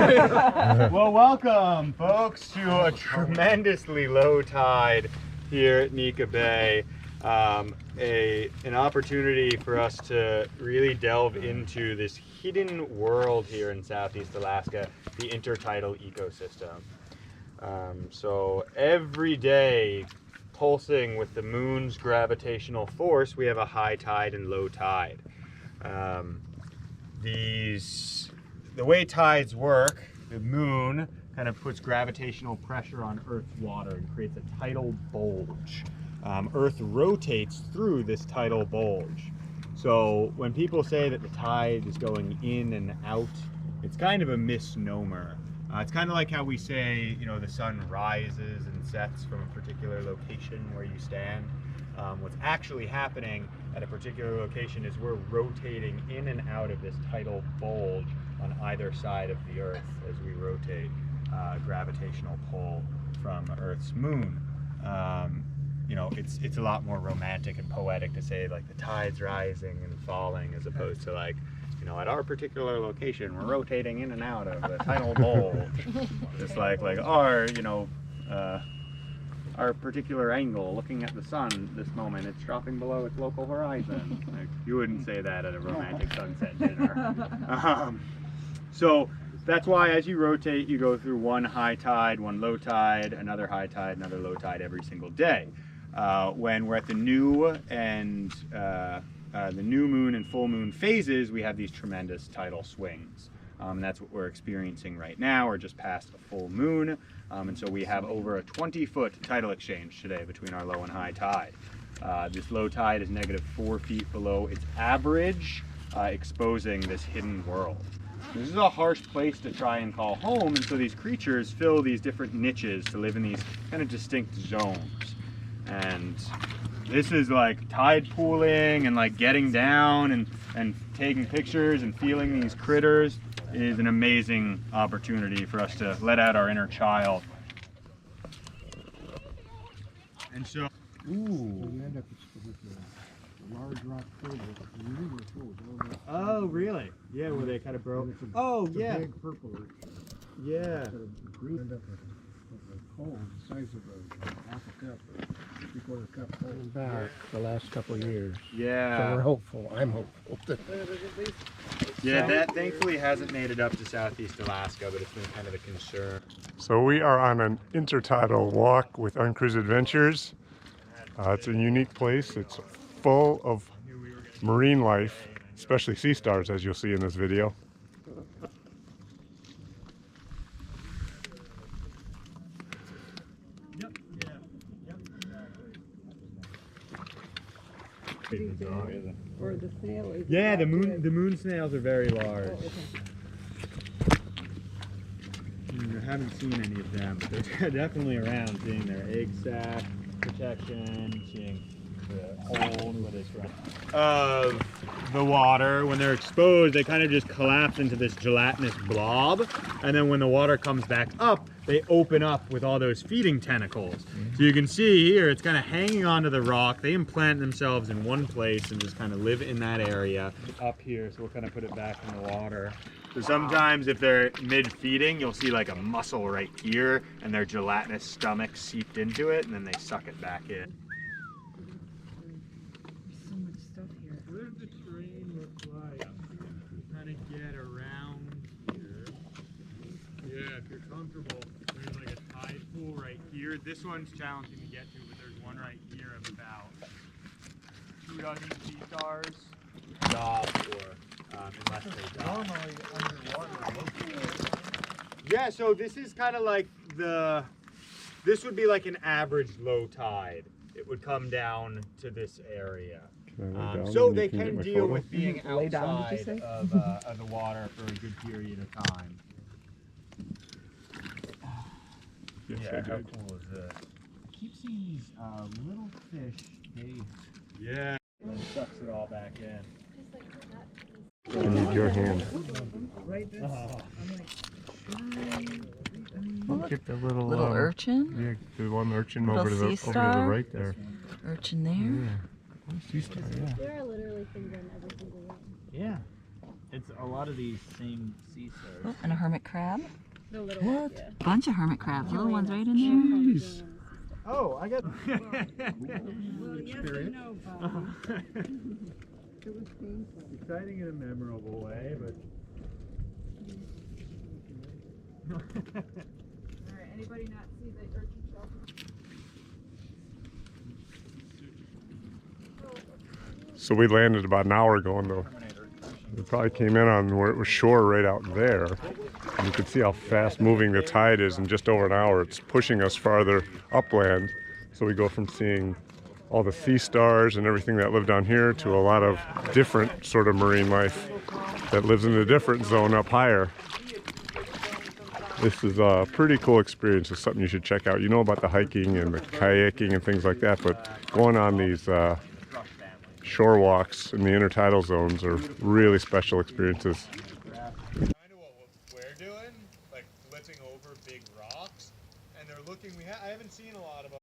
Well, welcome, folks, to a tremendously low tide here at Neka Bay. An opportunity for us to really delve into this hidden world here in Southeast Alaska, the intertidal ecosystem. So every day, pulsing with the moon's gravitational force, we have a high tide and low tide. The way tides work, the moon kind of puts gravitational pressure on Earth's water and creates a tidal bulge. Earth rotates through this tidal bulge. So when people say that the tide is going in and out, it's kind of a misnomer. It's kind of like how we say, you know, the sun rises and sets from a particular location where you stand. What's actually happening at a particular location is we're rotating in and out of this tidal bulge on either side of the Earth as we rotate gravitational pull from Earth's moon. You know, it's a lot more romantic and poetic to say like the tide's rising and falling as opposed to like, you know, at our particular location we're rotating in and out of the tidal bulge. Just like our, you know, our particular angle looking at the sun this moment, it's dropping below its local horizon. Like, you wouldn't say that at a romantic sunset dinner. So that's why as you rotate, you go through one high tide, one low tide, another high tide, another low tide every single day. When we're at the new and the new moon and full moon phases, we have these tremendous tidal swings. And that's what we're experiencing right now. We're just past a full moon. And so we have over a 20-foot tidal exchange today between our low and high tide. This low tide is -4 feet below its average, exposing this hidden world. This is a harsh place to try and call home, and so these creatures fill these different niches to live in these kind of distinct zones. And this is like tide pooling and like getting down and taking pictures and feeling these critters is an amazing opportunity for us to let out our inner child. And so, large rock oh really? Yeah, where they kind of broke. Oh yeah. Big purple. Yeah. Green end up with a hole the size of a half a cup or 3/4 cup hole. Back the last couple of years. Yeah. So we're hopeful. I'm hopeful. Yeah, that thankfully hasn't made it up to Southeast Alaska, but it's been kind of a concern. So we are on an intertidal walk with UnCruise Adventures. It's a unique place. It's full of marine life, especially sea stars, as you'll see in this video. Or the snail is. Yeah, the moon snails are very large. I haven't seen any of them, but they're definitely around, seeing their egg sac protection, seeing the hole where they run of the water. When they're exposed, they kind of just collapse into this gelatinous blob, and then when the water comes back up, they open up with all those feeding tentacles. So you can see here, it's kind of hanging onto the rock. They implant themselves in one place and just kind of live in that area. Up here, so we'll kind of put it back in the water. So sometimes if they're mid-feeding, you'll see like a mussel right here, and their gelatinous stomach seeped into it, and then they suck it back in. So much stuff here. What does the terrain look like? Kind of get around here. Yeah, if you're comfortable, there's like a tide pool right here. This one's challenging to get to, but there's one right here of about 2 dozen sea stars. Stop, or unless they die. Normally underwater. Yeah, so this is kind of like this would be like an average low tide. It would come down to this area. So they can deal with being outside of the water for a good period of time. Yes, Yeah, how cool is this? Keep seeing these little fish bathe. Yeah. And then sucks it all back in. I need your hand. Right this. Get the little urchin? Yeah, the one urchin Little over to the sea star? right there. Urchin there. Yeah. Sea star, yeah. There are literally things on every single one. Yeah. It's a lot of these same sea stars. Oh, and a hermit crab. The little ones, yeah. Bunch of hermit crabs. Little ones right in there. Oh, I got. Well, yes and no, Bob. It was painful. Exciting in a memorable way, but. Alright, anybody not see the urchin shelter? So we landed about an hour ago, and we probably came in on where it was shore right out there. And you can see how fast moving the tide is in just over an hour. It's pushing us farther upland. So we go from seeing all the sea stars and everything that live down here to a lot of different sort of marine life that lives in a different zone up higher. This is a pretty cool experience. It's something you should check out. You know about the hiking and the kayaking and things like that, but going on these shore walks in the intertidal zones are really special experiences. Kind of what we're doing, like flipping over big rocks, and they're looking. I haven't seen a lot of them.